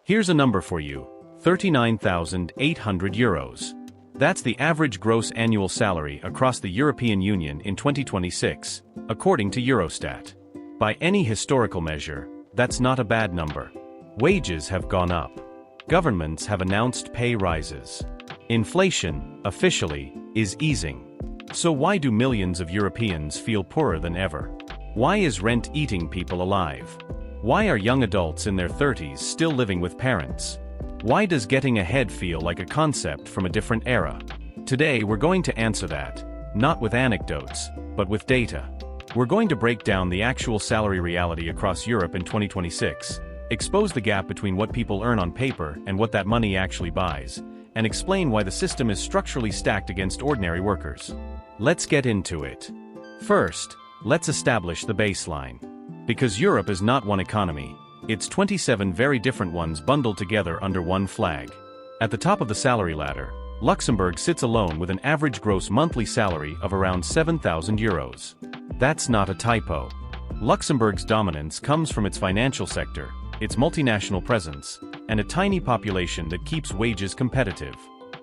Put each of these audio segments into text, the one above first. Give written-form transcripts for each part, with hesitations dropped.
Here's a number for you: 39,800 euros. That's the average gross annual salary across the European Union in 2026, according to Eurostat. By any historical measure, that's not a bad number. Wages have gone up. Governments have announced pay rises. Inflation, officially, is easing. So why do millions of Europeans feel poorer than ever? Why is rent eating people alive? Why are young adults in their 30s still living with parents? Why does getting ahead feel like a concept from a different era? Today we're going to answer that, not with anecdotes, but with data. We're going to break down the actual salary reality across Europe in 2026, expose the gap between what people earn on paper and what that money actually buys, and explain why the system is structurally stacked against ordinary workers. Let's get into it. First, let's establish the baseline. Because Europe is not one economy, it's 27 very different ones bundled together under one flag. At the top of the salary ladder, Luxembourg sits alone with an average gross monthly salary of around 7,000 euros. That's not a typo. Luxembourg's dominance comes from its financial sector, its multinational presence, and a tiny population that keeps wages competitive.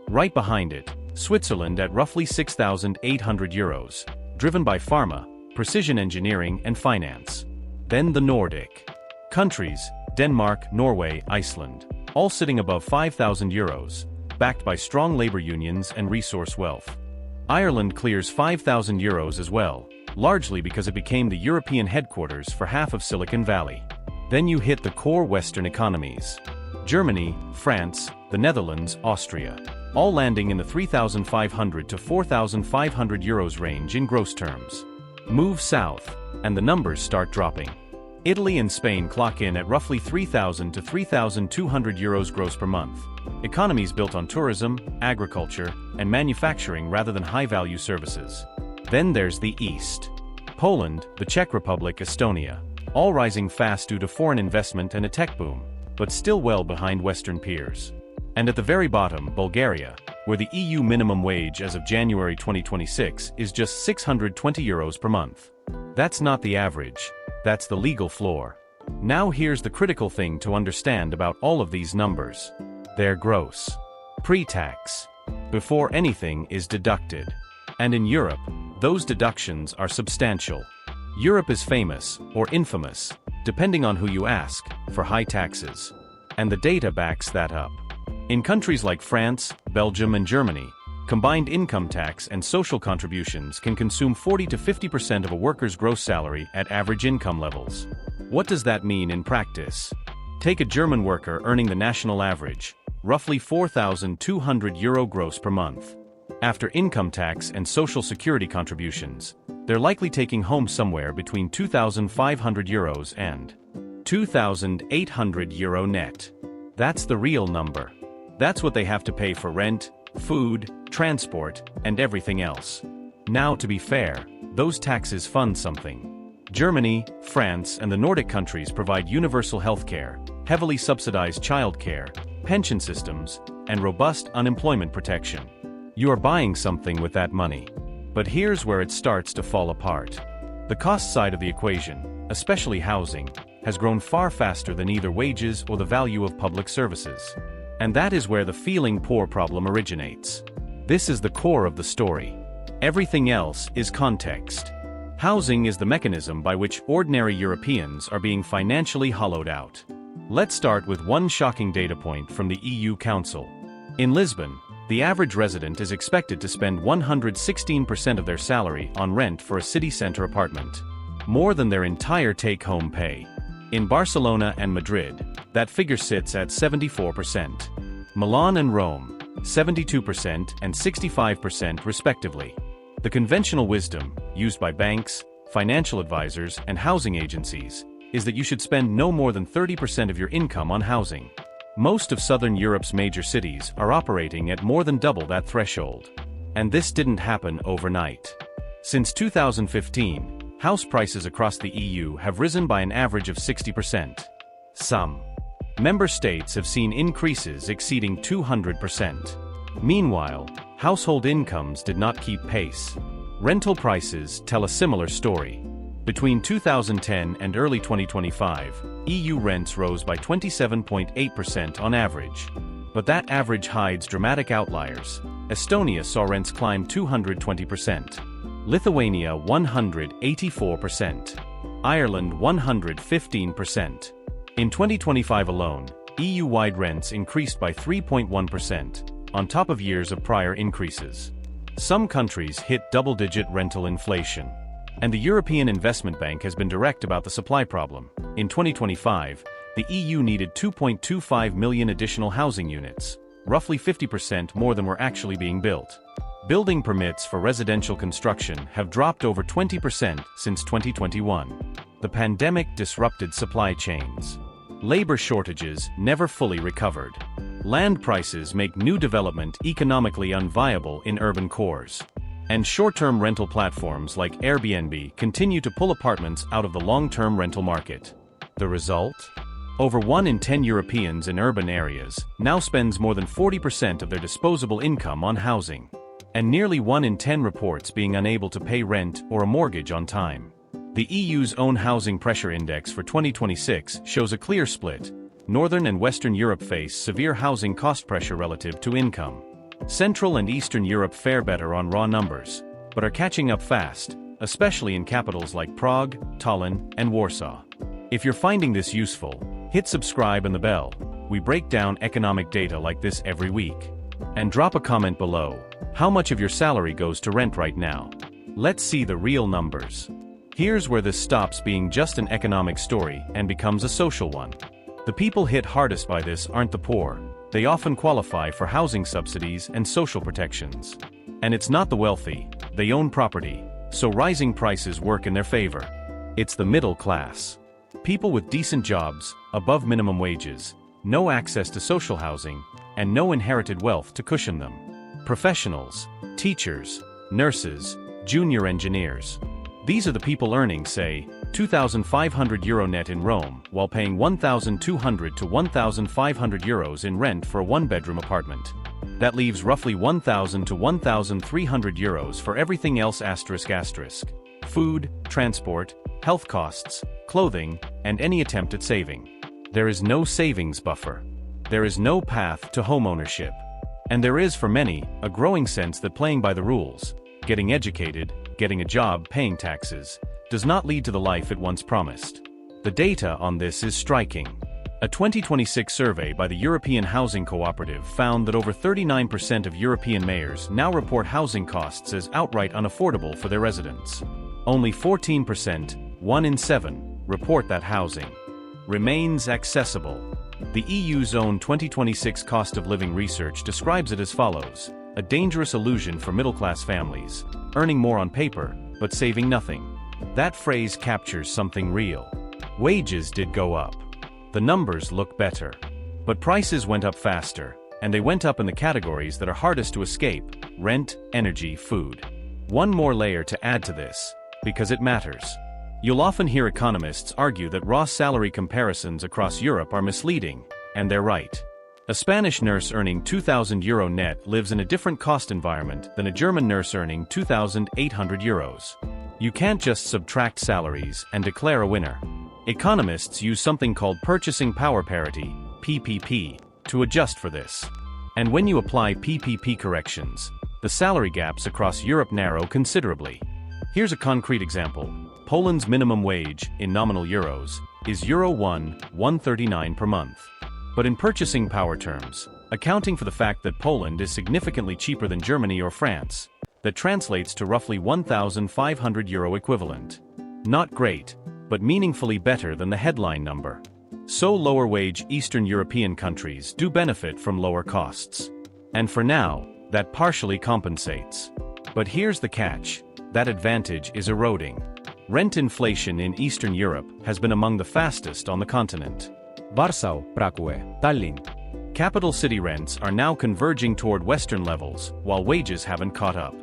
Right behind it, Switzerland at roughly 6,800 euros, driven by pharma, precision engineering and finance. Then the Nordic countries, Denmark, Norway, Iceland, all sitting above 5,000 euros, backed by strong labor unions and resource wealth. Ireland clears 5,000 euros as well, largely because it became the European headquarters for half of Silicon Valley. Then you hit the core Western economies. Germany, France, the Netherlands, Austria, all landing in the 3,500 to 4,500 euros range in gross terms. Move south, and the numbers start dropping. Italy and Spain clock in at roughly 3,000 to 3,200 euros gross per month. Economies built on tourism, agriculture, and manufacturing rather than high-value services. Then there's the East. Poland, the Czech Republic, Estonia, all rising fast due to foreign investment and a tech boom, but still well behind Western peers. And at the very bottom, Bulgaria, where the EU minimum wage as of January 2026 is just 620 euros per month. That's not the average, that's the legal floor. Now here's the critical thing to understand about all of these numbers. They're gross. Pre-tax. Before anything is deducted. And in Europe, those deductions are substantial. Europe is famous, or infamous, depending on who you ask, for high taxes. And the data backs that up. In countries like France, Belgium and Germany, combined income tax and social contributions can consume 40 to 50% of a worker's gross salary at average income levels. What does that mean in practice? Take a German worker earning the national average, roughly 4,200 euro gross per month. After income tax and social security contributions, they're likely taking home somewhere between 2,500 euros and 2,800 euro net. That's the real number. That's what they have to pay for rent, food, transport, and everything else. Now, to be fair, those taxes fund something. Germany, France, and the Nordic countries provide universal healthcare, heavily subsidized childcare, pension systems, and robust unemployment protection. You are buying something with that money. But here's where it starts to fall apart. The cost side of the equation, especially housing, has grown far faster than either wages or the value of public services. And that is where the feeling poor problem originates. This is the core of the story. Everything else is context. Housing is the mechanism by which ordinary Europeans are being financially hollowed out. Let's start with one shocking data point from the EU Council. In Lisbon, the average resident is expected to spend 116% of their salary on rent for a city center apartment, more than their entire take-home pay. In Barcelona and Madrid, that figure sits at 74%. Milan and Rome, 72% and 65% respectively. The conventional wisdom, used by banks, financial advisors, and housing agencies, is that you should spend no more than 30% of your income on housing. Most of Southern Europe's major cities are operating at more than double that threshold. And this didn't happen overnight. Since 2015, house prices across the EU have risen by an average of 60%. Some member states have seen increases exceeding 200%. Meanwhile, household incomes did not keep pace. Rental prices tell a similar story. Between 2010 and early 2025, EU rents rose by 27.8% on average. But that average hides dramatic outliers. Estonia saw rents climb 220%. Lithuania 184%. Ireland 115%. In 2025 alone, EU-wide rents increased by 3.1%, on top of years of prior increases. Some countries hit double-digit rental inflation. And the European Investment Bank has been direct about the supply problem. In 2025, the EU needed 2.25 million additional housing units, roughly 50% more than were actually being built. Building permits for residential construction have dropped over 20% since 2021. The pandemic disrupted supply chains. Labor shortages never fully recovered. Land prices make new development economically unviable in urban cores. And short-term rental platforms like Airbnb continue to pull apartments out of the long-term rental market. The result? Over 1 in 10 Europeans in urban areas now spends more than 40% of their disposable income on housing. And nearly 1 in 10 reports being unable to pay rent or a mortgage on time. The EU's own Housing Pressure Index for 2026 shows a clear split. Northern and Western Europe face severe housing cost pressure relative to income. Central and Eastern Europe fare better on raw numbers, but are catching up fast, especially in capitals like Prague, Tallinn, and Warsaw. If you're finding this useful, hit subscribe and the bell. We break down economic data like this every week. And drop a comment below. How much of your salary goes to rent right now? Let's see the real numbers. Here's where this stops being just an economic story and becomes a social one. The people hit hardest by this aren't the poor. They often qualify for housing subsidies and social protections. And it's not the wealthy, they own property, so rising prices work in their favor. It's the middle class. People with decent jobs, above minimum wages, no access to social housing, and no inherited wealth to cushion them. Professionals, teachers, nurses, junior engineers. These are the people earning, say, €2,500 net in Rome, while paying €1,200 to €1,500 in rent for a one-bedroom apartment. That leaves roughly €1,000 to €1,300 for everything else ***. Food, transport, health costs, clothing, and any attempt at saving. There is no savings buffer. There is no path to homeownership. And there is, for many, a growing sense that playing by the rules, getting educated, getting a job, paying taxes, does not lead to the life it once promised. The data on this is striking. A 2026 survey by the European Housing Cooperative found that over 39% of European mayors now report housing costs as outright unaffordable for their residents. Only 14%, 1 in 7, report that housing remains accessible. The EU's own 2026 cost of living research describes it as follows: a dangerous illusion for middle-class families, earning more on paper, but saving nothing. That phrase captures something real. Wages did go up. The numbers look better. But prices went up faster, and they went up in the categories that are hardest to escape: rent, energy, food. One more layer to add to this, because it matters. You'll often hear economists argue that raw salary comparisons across Europe are misleading, and they're right. A Spanish nurse earning €2,000 net lives in a different cost environment than a German nurse earning €2,800. You can't just subtract salaries and declare a winner. Economists use something called purchasing power parity, PPP, to adjust for this. And when you apply PPP corrections, the salary gaps across Europe narrow considerably. Here's a concrete example. Poland's minimum wage, in nominal euros, is €1,139 per month. But in purchasing power terms, accounting for the fact that Poland is significantly cheaper than Germany or France, that translates to roughly €1,500 equivalent. Not great, but meaningfully better than the headline number. So lower-wage Eastern European countries do benefit from lower costs. And for now, that partially compensates. But here's the catch: that advantage is eroding. Rent inflation in Eastern Europe has been among the fastest on the continent. Warsaw, Prague, Tallinn. Capital city rents are now converging toward Western levels, while wages haven't caught up.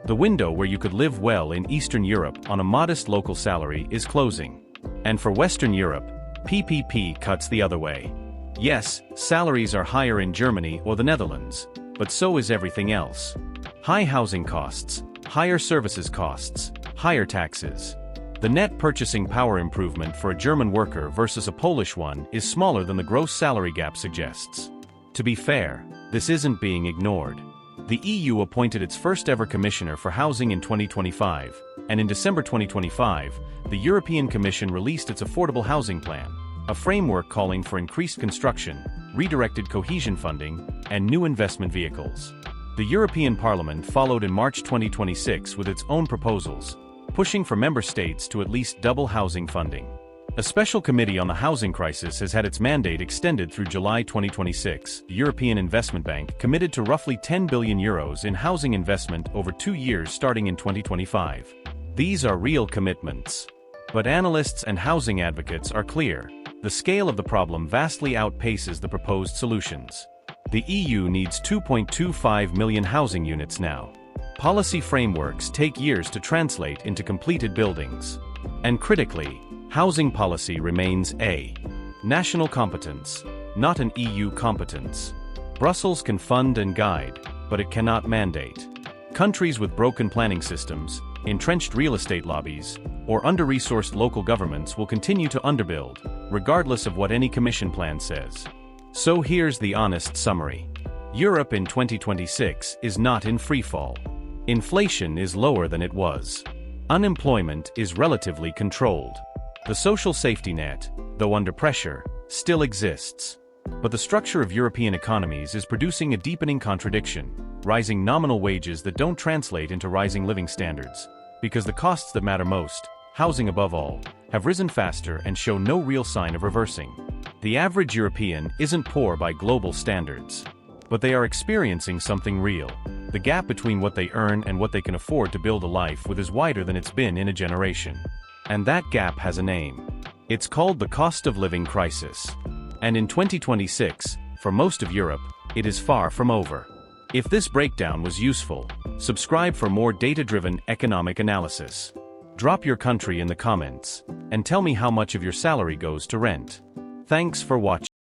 The window where you could live well in Eastern Europe on a modest local salary is closing. And for Western Europe, PPP cuts the other way. Yes, salaries are higher in Germany or the Netherlands, but so is everything else. High housing costs, higher services costs, higher taxes. The net purchasing power improvement for a German worker versus a Polish one is smaller than the gross salary gap suggests. To be fair, this isn't being ignored. The EU appointed its first-ever Commissioner for Housing in 2025, and in December 2025, the European Commission released its Affordable Housing Plan, a framework calling for increased construction, redirected cohesion funding, and new investment vehicles. The European Parliament followed in March 2026 with its own proposals, pushing for member states to at least double housing funding. A special committee on the housing crisis has had its mandate extended through July 2026. The European Investment Bank committed to roughly €10 billion in housing investment over 2 years starting in 2025. These are real commitments. But analysts and housing advocates are clear. The scale of the problem vastly outpaces the proposed solutions. The EU needs 2.25 million housing units now. Policy frameworks take years to translate into completed buildings. And critically, housing policy remains a national competence, not an EU competence. Brussels can fund and guide, but it cannot mandate. Countries with broken planning systems, entrenched real estate lobbies, or under-resourced local governments will continue to underbuild, regardless of what any Commission plan says. So here's the honest summary. Europe in 2026 is not in freefall. Inflation is lower than it was. Unemployment is relatively controlled. The social safety net, though under pressure, still exists. But the structure of European economies is producing a deepening contradiction, rising nominal wages that don't translate into rising living standards. Because the costs that matter most, housing above all, have risen faster and show no real sign of reversing. The average European isn't poor by global standards. But they are experiencing something real. The gap between what they earn and what they can afford to build a life with is wider than it's been in a generation. And that gap has a name. It's called the cost of living crisis. And in 2026, for most of Europe, it is far from over. If this breakdown was useful, subscribe for more data-driven economic analysis. Drop your country in the comments, and tell me how much of your salary goes to rent. Thanks for watching.